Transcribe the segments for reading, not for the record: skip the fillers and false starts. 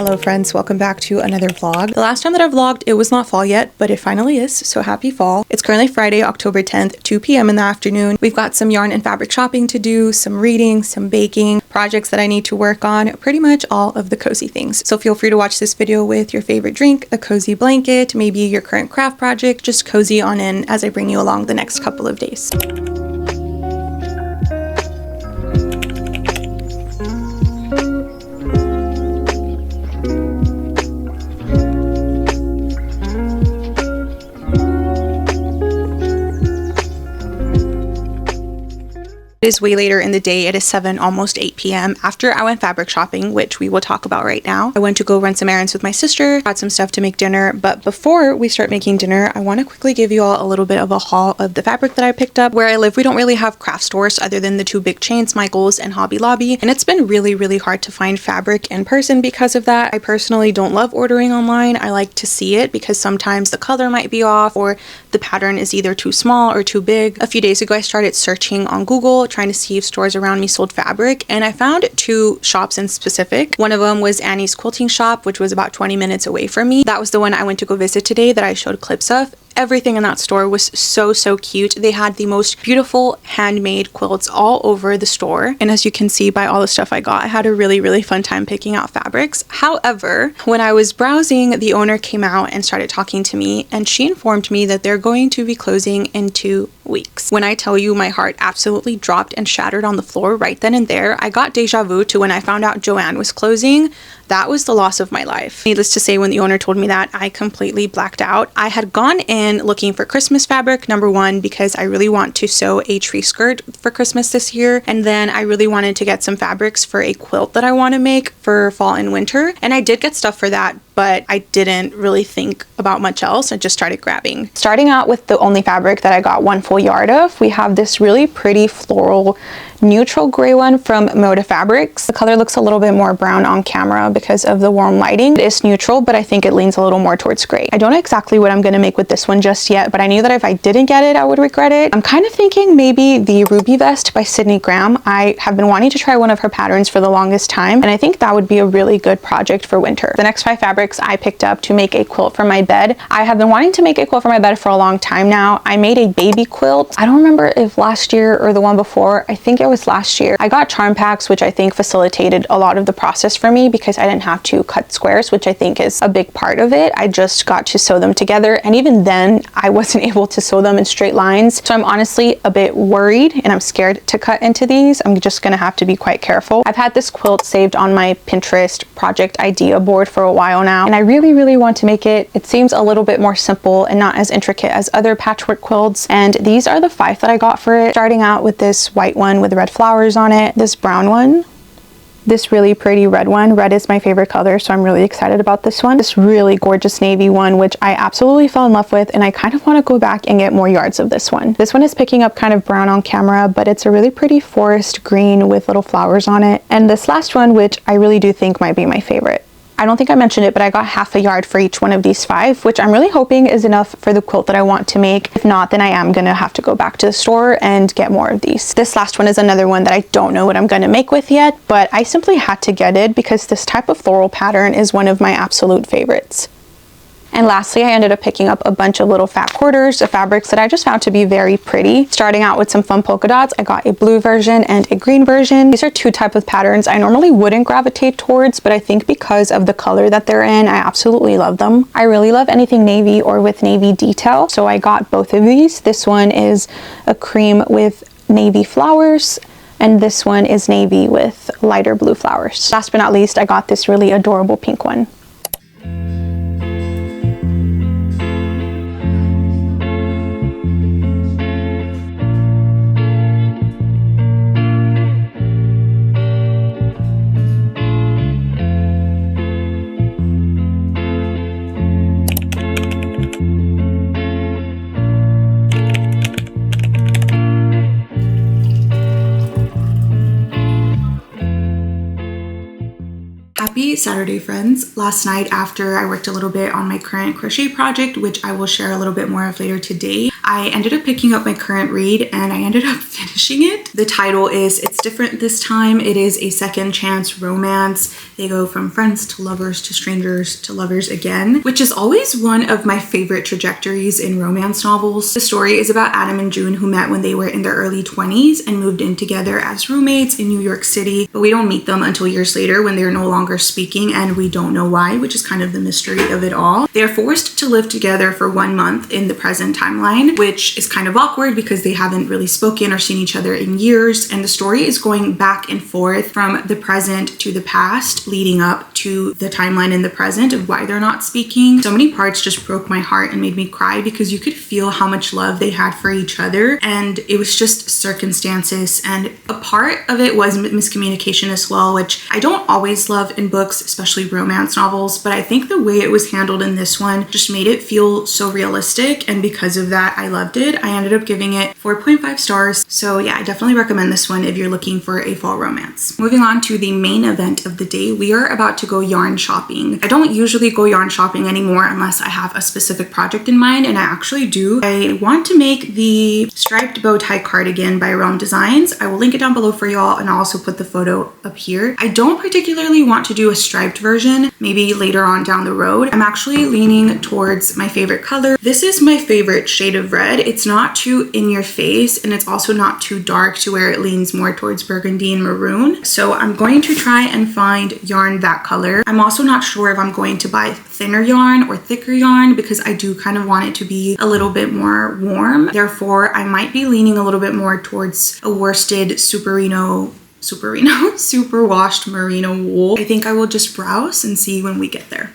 Hello friends, welcome back to another vlog. The last time that I vlogged, it was not fall yet, but it finally is, so happy fall. It's currently Friday, October 10th, 2 p.m. in the afternoon. We've got some yarn and fabric shopping to do, some reading, some baking, projects that I need to work on, pretty much all of the cozy things. So feel free to watch this video with your favorite drink, a cozy blanket, maybe your current craft project, just cozy on in as I bring you along the next couple of days. It is way later in the day. It is 7, almost 8 p.m. after I went fabric shopping, which we will talk about right now. I went to go run some errands with my sister, got some stuff to make dinner, but before we start making dinner, I want to quickly give you all a little bit of a haul of the fabric that I picked up. Where I live, we don't really have craft stores other than the two big chains, Michael's and Hobby Lobby, and it's been really hard to find fabric in person because of that. I personally don't love ordering online. I like to see it because sometimes the color might be off or the pattern is either too small or too big. A few days ago, I started searching on Google, trying to see if stores around me sold fabric, and I found two shops in specific. One of them was Annie's Quilting Shop, which was about 20 minutes away from me. That was the one I went to go visit today that I showed clips of. Everything in that store was so cute. They had the most beautiful handmade quilts all over the store, and as you can see by all the stuff I got, I had a really fun time picking out fabrics. However, when I was browsing, the owner came out and started talking to me, and she informed me that they're going to be closing in 2 weeks. When I tell you my heart absolutely dropped and shattered on the floor right then and there, I got deja vu to when I found out Joann was closing. That was the loss of my life. Needless to say, when the owner told me that, I completely blacked out. I had gone in looking for Christmas fabric, number one, because I really want to sew a tree skirt for Christmas this year. And then I really wanted to get some fabrics for a quilt that I want to make for fall and winter. And I did get stuff for that, but I didn't really think about much else. I just started grabbing. Starting out with the only fabric that I got 1 full yard of, we have this really pretty floral neutral gray one from Moda Fabrics. The color looks a little bit more brown on camera because of the warm lighting. It is neutral, but I think it leans a little more towards gray. I don't know exactly what I'm going to make with this one just yet, but I knew that if I didn't get it, I would regret it. I'm kind of thinking maybe the Ruby Vest by Sydney Graham. I have been wanting to try one of her patterns for the longest time, and I think that would be a really good project for winter. The next 5 fabrics I picked up to make a quilt for my bed. I have been wanting to make a quilt for my bed for a long time now. I made a baby quilt. I don't remember if last year or the one before. I think it was last year. I got charm packs, which I think facilitated a lot of the process for me because I didn't have to cut squares, which I think is a big part of it. I just got to sew them together, and even then I wasn't able to sew them in straight lines. So I'm honestly a bit worried and I'm scared to cut into these. I'm just gonna have to be quite careful. I've had this quilt saved on my Pinterest project idea board for a while now, and I really want to make it. It seems a little bit more simple and not as intricate as other patchwork quilts, and these are the 5 that I got for it. Starting out with this white one with red flowers on it, this brown one, this really pretty red one. Red is my favorite color, so I'm really excited about this one. This really gorgeous navy one, which I absolutely fell in love with, and I kind of want to go back and get more yards of this one. This one is picking up kind of brown on camera, but it's a really pretty forest green with little flowers on it. And this last one, which I really do think might be my favorite. I don't think I mentioned it, but I got half a yard for each one of these 5, which I'm really hoping is enough for the quilt that I want to make. If not, then I am gonna have to go back to the store and get more of these. This last one is another one that I don't know what I'm gonna make with yet, but I simply had to get it because this type of floral pattern is one of my absolute favorites. And lastly, I ended up picking up a bunch of little fat quarters of fabrics that I just found to be very pretty. Starting out with some fun polka dots, I got a blue version and a green version. These are 2 types of patterns I normally wouldn't gravitate towards, but I think because of the color that they're in, I absolutely love them. I really love anything navy or with navy detail, so I got both of these. This one is a cream with navy flowers, and this one is navy with lighter blue flowers. Last but not least, I got this really adorable pink one. Happy Saturday, friends. Last night, after I worked a little bit on my current crochet project, which I will share a little bit more of later today, I ended up picking up my current read and I ended up finishing it. The title is It's Different This Time. It is a second chance romance. They go from friends to lovers to strangers to lovers again, which is always one of my favorite trajectories in romance novels. The story is about Adam and June, who met when they were in their early 20s and moved in together as roommates in New York City, but we don't meet them until years later when they're no longer speaking, and we don't know why, which is kind of the mystery of it all. They're forced to live together for 1 month in the present timeline, which is kind of awkward because they haven't really spoken or seen each other in years, and the story is going back and forth from the present to the past, leading up to the timeline in the present of why they're not speaking. So many parts just broke my heart and made me cry because you could feel how much love they had for each other, and it was just circumstances, and a part of it was miscommunication as well, which I don't always love in books, especially romance novels, but I think the way it was handled in this one just made it feel so realistic, and because of that I loved it. I ended up giving it 4.5 stars. So yeah, I definitely recommend this one if you're looking for a fall romance. Moving on to the main event of the day, we are about to go yarn shopping. I don't usually go yarn shopping anymore unless I have a specific project in mind, and I actually do. I want to make the striped bow tie cardigan by Realm Designs. I will link it down below for y'all, and I'll also put the photo up here. I don't particularly want to do a striped version, maybe later on down the road. I'm actually leaning towards my favorite color. This is my favorite shade of red. It's not too in your face, and it's also not too dark to where it leans more towards burgundy and maroon. So I'm going to try and find yarn that color. I'm also not sure if I'm going to buy thinner yarn or thicker yarn because I do kind of want it to be a little bit more warm. Therefore, I might be leaning a little bit more towards a worsted super washed merino wool. I think I will just browse and see when we get there.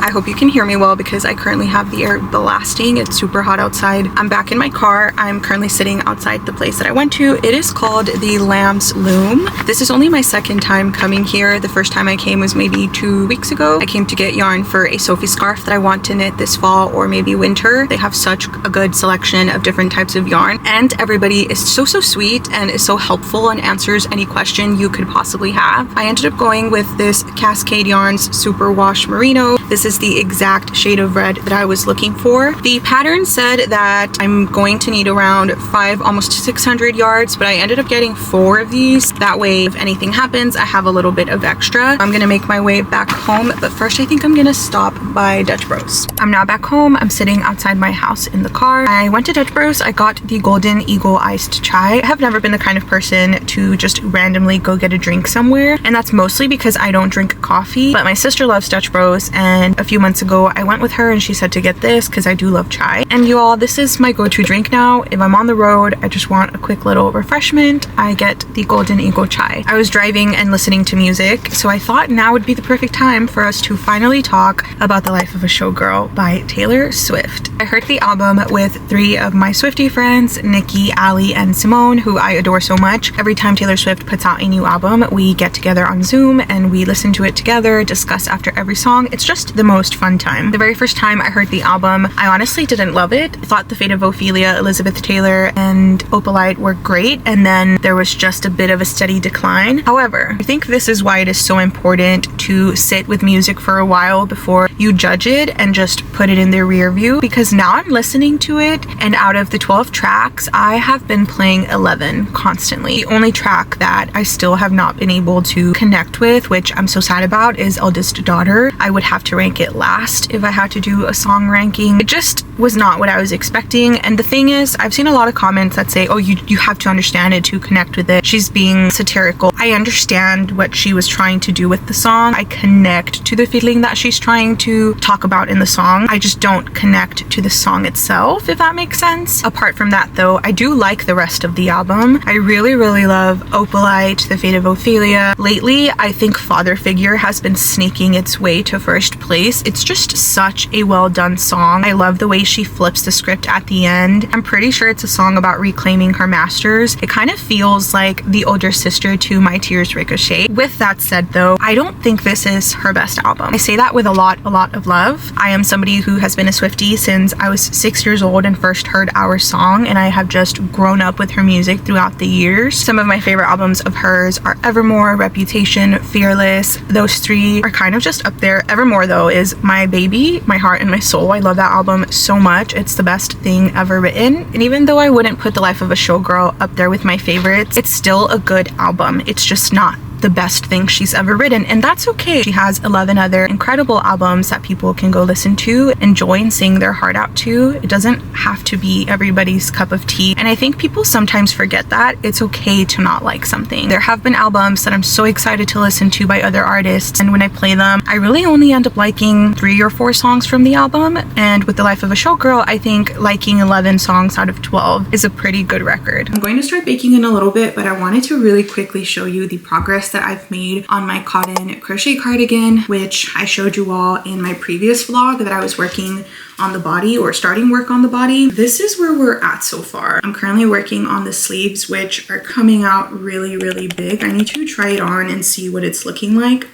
I hope you can hear me well because I currently have the air blasting. It's super hot outside. I'm back in my car. I'm currently sitting outside the place that I went to. It is called the Lamb's Loom. This is only my second time coming here. The first time I came was maybe 2 weeks ago. I came to get yarn for a Sophie scarf that I want to knit this fall or maybe winter. They have such a good selection of different types of yarn, and everybody is so sweet and is so helpful and answers any question you could possibly have. I ended up going with this Cascade Yarns Super Wash Merino. This is the exact shade of red that I was looking for. The pattern said that I'm going to need around 5, almost 600 yards, but I ended up getting 4 of these. That way, if anything happens, I have a little bit of extra. I'm gonna make my way back home, but first I think I'm gonna stop by Dutch Bros. I'm now back home. I'm sitting outside my house in the car. I went to Dutch Bros. I got the Golden Eagle iced chai. I have never been the kind of person to just randomly go get a drink somewhere, and that's mostly because I don't drink coffee, but my sister loves Dutch Bros, and a few months ago I went with her and she said to get this because I do love chai. And you all, this is my go-to drink now. If I'm on the road, I just want a quick little refreshment, I get the Golden Eagle chai. I was driving and listening to music, so I thought now would be the perfect time for us to finally talk about The Life of a Showgirl by Taylor Swift. I heard the album with 3 of my Swiftie friends, Nikki, Allie, and Simone, who I adore so much. Every time Taylor Swift puts out a new album, we get together on Zoom and we listen to it together, discuss after every song. It's just the most fun time. The very first time I heard the album, I honestly didn't love it. I thought The Fate of Ophelia, Elizabeth Taylor, and Opalite were great, and then there was just a bit of a steady decline. However, I think this is why it is so important to sit with music for a while before you judge it and just put it in the rear view, because now I'm listening to it, and out of the 12 tracks, I have been playing 11 constantly. The only track that I still have not been able to connect with, which I'm so sad about, is Eldest Daughter. I would have to rank it last if I had to do a song ranking. It just was not what I was expecting. And the thing is, I've seen a lot of comments that say, oh, you have to understand it to connect with it. She's being satirical. I understand what she was trying to do with the song. I connect to the feeling that she's trying to talk about in the song. I just don't connect to the song itself, if that makes sense. Apart from that though, I do like the rest of the album. I really love Opalite, The Fate of Ophelia. Lately, I think Father Figure has been sneaking its way to first place this. It's just such a well done song. I love the way she flips the script at the end. I'm pretty sure it's a song about reclaiming her masters. It kind of feels like the older sister to My Tears Ricochet. With that said though, I don't think this is her best album. I say that with a lot of love. I am somebody who has been a Swiftie since I was 6 years old and first heard Our Song, and I have just grown up with her music throughout the years. Some of my favorite albums of hers are Evermore, Reputation, Fearless. Those three are kind of just up there. Evermore though is my baby, my heart and my soul. I love that album so much. It's the best thing ever written. And even though I wouldn't put The Life of a Showgirl up there with my favorites, it's still a good album. It's just not the best thing she's ever written, and that's okay. She has 11 other incredible albums that people can go listen to, enjoy, and sing their heart out to. It doesn't have to be everybody's cup of tea, and I think people sometimes forget that it's okay to not like something. There have been albums that I'm so excited to listen to by other artists, and when I play them, I really only end up liking 3 or 4 songs from the album, and with The Life of a Showgirl, I think liking 11 songs out of 12 is a pretty good record. I'm going to start baking in a little bit, but I wanted to really quickly show you the progress that I've made on my cotton crochet cardigan, which I showed you all in my previous vlog that I was working on the body or starting work on the body. This is where we're at so far. I'm currently working on the sleeves, which are coming out really big. I need to try it on and see what it's looking like.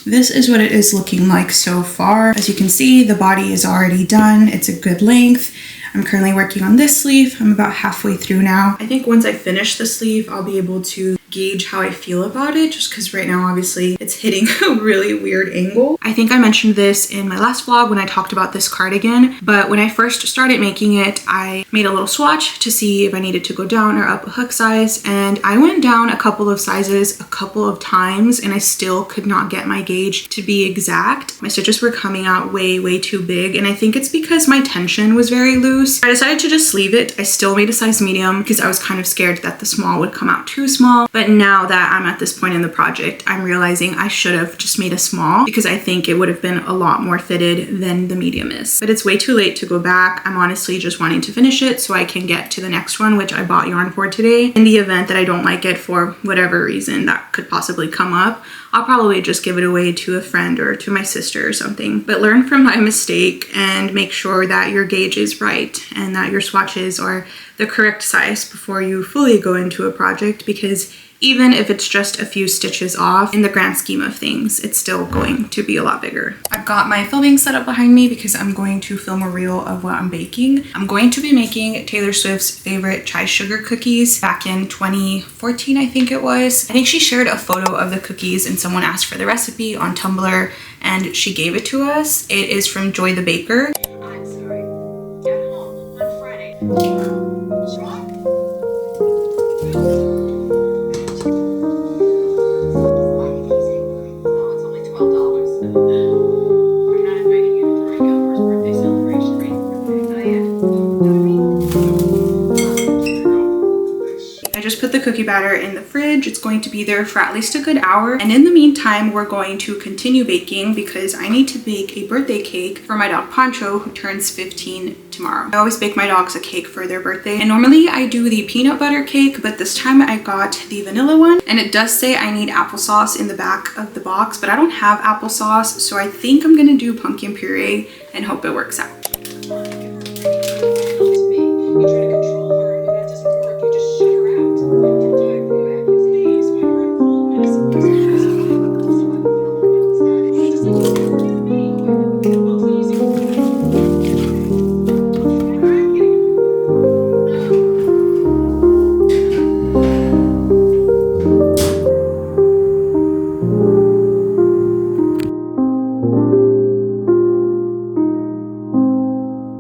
This is what it is looking like so far. As you can see, the body is already done. It's a good length. I'm currently working on this sleeve. I'm about halfway through now. I think once I finish the sleeve, I'll be able to gauge how I feel about it, just because right now obviously it's hitting a really weird angle. I think I mentioned this in my last vlog when I talked about this cardigan, but when I first started making it, I made a little swatch to see if I needed to go down or up a hook size, and I went down a couple of sizes a couple of times and I still could not get my gauge to be exact. My stitches were coming out way too big, and I think it's because my tension was very loose. I decided to just leave it. I still made a size medium because I was kind of scared that the small would come out too small, but now that I'm at this point in the project, I'm realizing I should have just made a small because I think it would have been a lot more fitted than the medium is. But it's way too late to go back. I'm honestly just wanting to finish it so I can get to the next one, which I bought yarn for today. In the event that I don't like it for whatever reason that could possibly come up, I'll probably just give it away to a friend or to my sister or something. But learn from my mistake and make sure that your gauge is right and that your swatches are the correct size before you fully go into a project, because even if it's just a few stitches off, in the grand scheme of things, it's still going to be a lot bigger. I've got my filming set up behind me because I'm going to film a reel of what I'm baking. I'm going to be making Taylor Swift's favorite chai sugar cookies back in 2014, I think it was. I think she shared a photo of the cookies and someone asked for the recipe on Tumblr and she gave it to us. It is from Joy the Baker. I'm sorry. Get home on Friday. Put the cookie batter in the fridge. It's going to be there for at least a good hour, and in the meantime we're going to continue baking because I need to bake a birthday cake for my dog Pancho, who turns 15 tomorrow. I always bake my dogs a cake for their birthday, and normally I do the peanut butter cake, but this time I got the vanilla one, and it does say I need applesauce in the back of the box, but I don't have applesauce, so I think I'm gonna do pumpkin puree and hope it works out.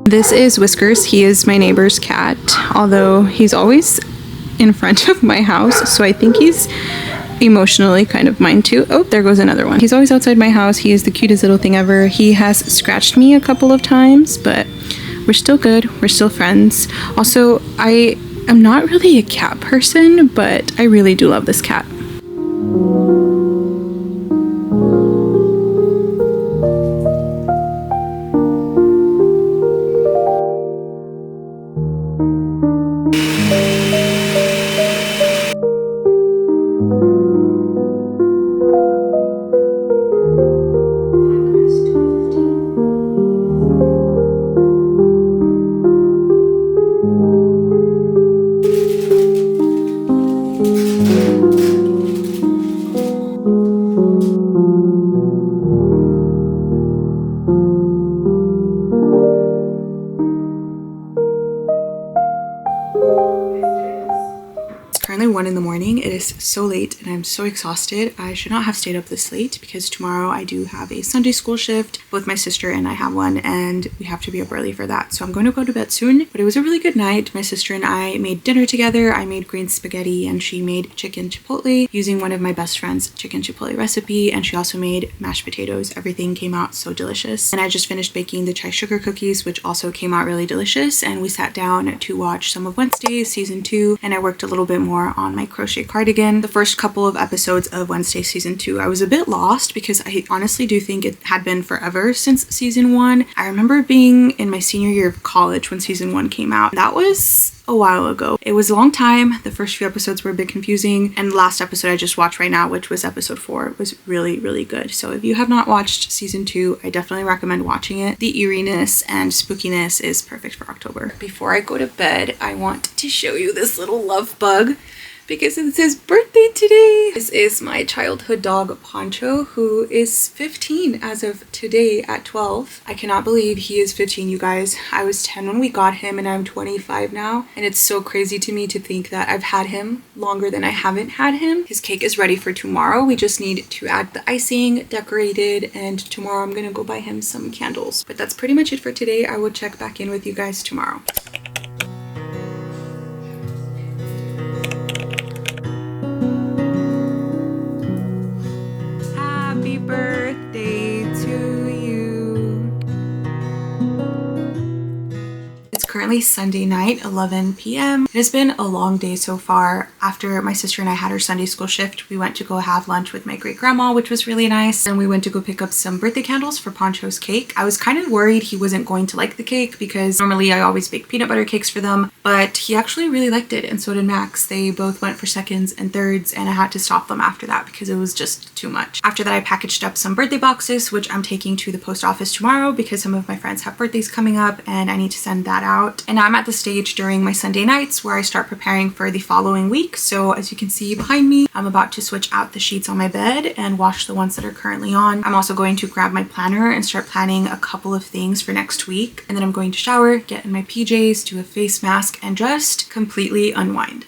This is Whiskers. He is my neighbor's cat, although he's always in front of my house, so I think he's emotionally kind of mine too. Oh, there goes another one. He's always outside my house. He is the cutest little thing ever. He has scratched me a couple of times, but we're still good. We're still friends. Also, I am not really a cat person, but I really do love this cat. 1 in the morning. It is so late and I'm so exhausted. I should not have stayed up this late because tomorrow I do have a Sunday school shift. Both my sister and I have one and we have to be up early for that. So I'm going to go to bed soon, but it was a really good night. My sister and I made dinner together. I made green spaghetti and she made chicken chipotle using one of my best friend's chicken chipotle recipe, and she also made mashed potatoes. Everything came out so delicious. And I just finished baking the chai sugar cookies, which also came out really delicious, and we sat down to watch some of Wednesday's season 2, and I worked a little bit more on my crochet cardigan. The first couple of episodes of Wednesday season 2, I was a bit lost because I honestly do think it had been forever since season 1. I remember being in my senior year of college when season 1 came out. That was a while ago. It was a long time. The first few episodes were a bit confusing, and the last episode I just watched right now, which was episode 4, was really, really good. So if you have not watched season 2, I definitely recommend watching it. The eeriness and spookiness is perfect for October. Before I go to bed, I want to show you this little love bug because it's his birthday today. This is my childhood dog Poncho, who is 15 as of today at 12. I cannot believe he is 15, you guys. I was 10 when we got him and I'm 25 now, and it's so crazy to me to think that I've had him longer than I haven't had him. His cake is ready for tomorrow. We just need to add the icing, decorate it, and tomorrow I'm gonna go buy him some candles. But that's pretty much it for today. I will check back in with you guys tomorrow. Happy birthday to you. It's currently Sunday night, 11 p.m. It has been a long day so far. After my sister and I had our Sunday school shift, we went to go have lunch with my great grandma, which was really nice. And we went to go pick up some birthday candles for Poncho's cake. I was kind of worried he wasn't going to like the cake because normally I always bake peanut butter cakes for them, but he actually really liked it, and so did Max. They both went for seconds and thirds, and I had to stop them after that because it was just too much. After that, I packaged up some birthday boxes, which I'm taking to the post office tomorrow because some of my friends have birthdays coming up and I need to send that out. And now I'm at the stage during my Sunday nights where I start preparing for the following week. So as you can see behind me, I'm about to switch out the sheets on my bed and wash the ones that are currently on. I'm also going to grab my planner and start planning a couple of things for next week. And then I'm going to shower, get in my PJs, do a face mask, and just completely unwind.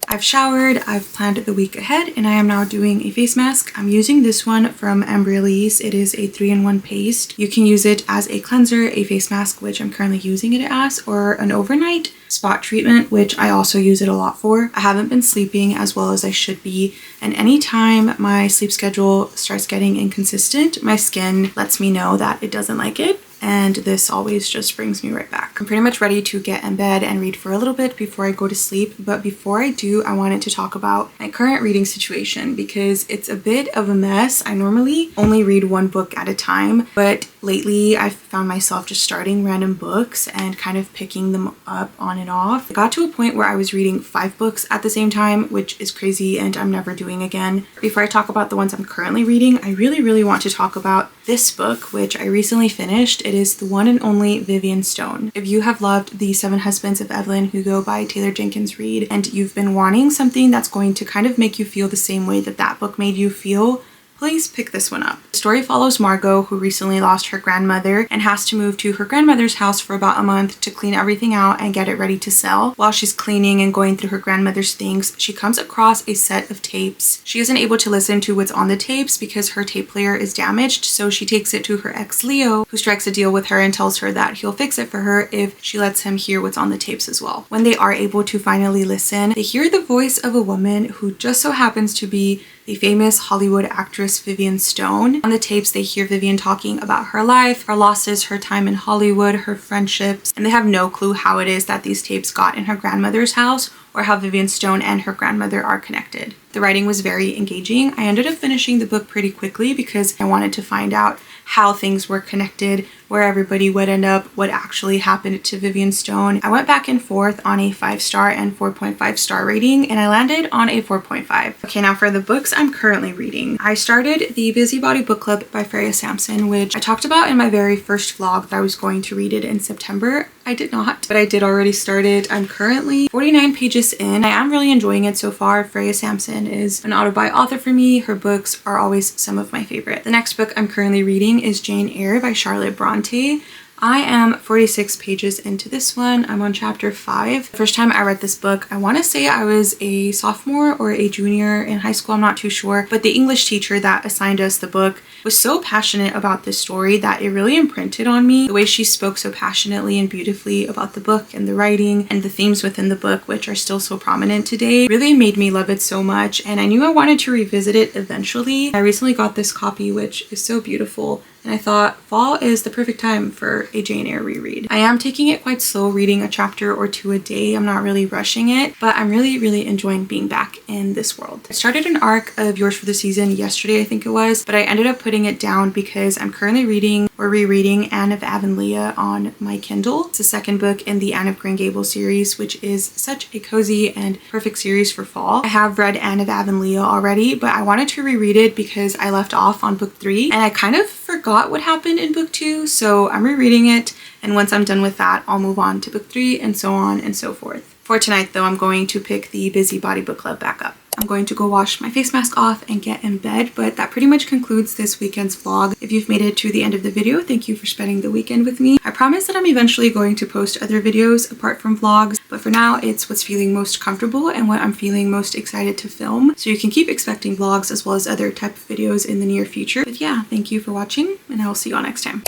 I've showered, I've planned the week ahead, and I am now doing a face mask. I'm using this one from Embryolisse. It is a 3-in-1 paste. You can use it as a cleanser, a face mask, which I'm currently using it as, or an overnight spot treatment, which I also use it a lot for. I haven't been sleeping as well as I should be, and anytime my sleep schedule starts getting inconsistent, my skin lets me know that it doesn't like it. And this always just brings me right back. I'm pretty much ready to get in bed and read for a little bit before I go to sleep. But before I do, I wanted to talk about my current reading situation because it's a bit of a mess. I normally only read one book at a time, but lately I've found myself just starting random books and kind of picking them up on and off. I got to a point where I was reading 5 books at the same time, which is crazy and I'm never doing again. Before I talk about the ones I'm currently reading, I really want to talk about this book, which I recently finished. It is the one and only Vivian Stone. If you have loved The 7 Husbands of Evelyn Hugo by Taylor Jenkins Reid and you've been wanting something that's going to kind of make you feel the same way that that book made you feel, please pick this one up. The story follows Margot, who recently lost her grandmother and has to move to her grandmother's house for about a month to clean everything out and get it ready to sell. While she's cleaning and going through her grandmother's things, she comes across a set of tapes. She isn't able to listen to what's on the tapes because her tape player is damaged, so she takes it to her ex Leo, who strikes a deal with her and tells her that he'll fix it for her if she lets him hear what's on the tapes as well. When they are able to finally listen, they hear the voice of a woman who just so happens to be the famous Hollywood actress Vivian Stone. On the tapes, they hear Vivian talking about her life, her losses, her time in Hollywood, her friendships, and they have no clue how it is that these tapes got in her grandmother's house or how Vivian Stone and her grandmother are connected. The writing was very engaging. I ended up finishing the book pretty quickly because I wanted to find out how things were connected, where everybody would end up, what actually happened to Vivian Stone. I went back and forth on a 5-star and 4.5-star rating, and I landed on a 4.5. Okay, now for the books I'm currently reading. I started the Busybody Book Club by Freya Sampson, which I talked about in my very first vlog that I was going to read it in September. I did not, but I did already start it. I'm currently 49 pages in. I am really enjoying it so far. Freya Sampson is an autobi author for me. Her books are always some of my favorite. The next book I'm currently reading is Jane Eyre by Charlotte Bronte. I am 46 pages into this one. I'm on chapter 5. The first time I read this book, I want to say I was a sophomore or a junior in high school, I'm not too sure, but the English teacher that assigned us the book was so passionate about this story that it really imprinted on me. The way she spoke so passionately and beautifully about the book and the writing and the themes within the book, which are still so prominent today, really made me love it so much, and I knew I wanted to revisit it eventually. I recently got this copy, which is so beautiful, and I thought fall is the perfect time for a Jane Eyre reread. I am taking it quite slow, reading a chapter or two a day. I'm not really rushing it, but I'm really enjoying being back in this world. I started an arc of Yours for the Season yesterday, I think it was, but I ended up putting it down because I'm currently reading or rereading Anne of Avonlea on my Kindle. It's the second book in the Anne of Green Gables series, which is such a cozy and perfect series for fall. I have read Anne of Avonlea already, but I wanted to reread it because I left off on book 3 and I kind of forgot what happened in book 2, so I'm rereading it, and once I'm done with that, I'll move on to book 3 and so on and so forth. For tonight though, I'm going to pick the Busybody Book Club back up. I'm going to go wash my face mask off and get in bed, but that pretty much concludes this weekend's vlog. If you've made it to the end of the video, thank you for spending the weekend with me. I promise that I'm eventually going to post other videos apart from vlogs, but for now it's what's feeling most comfortable and what I'm feeling most excited to film. So you can keep expecting vlogs as well as other type of videos in the near future. But yeah, thank you for watching and I will see you all next time.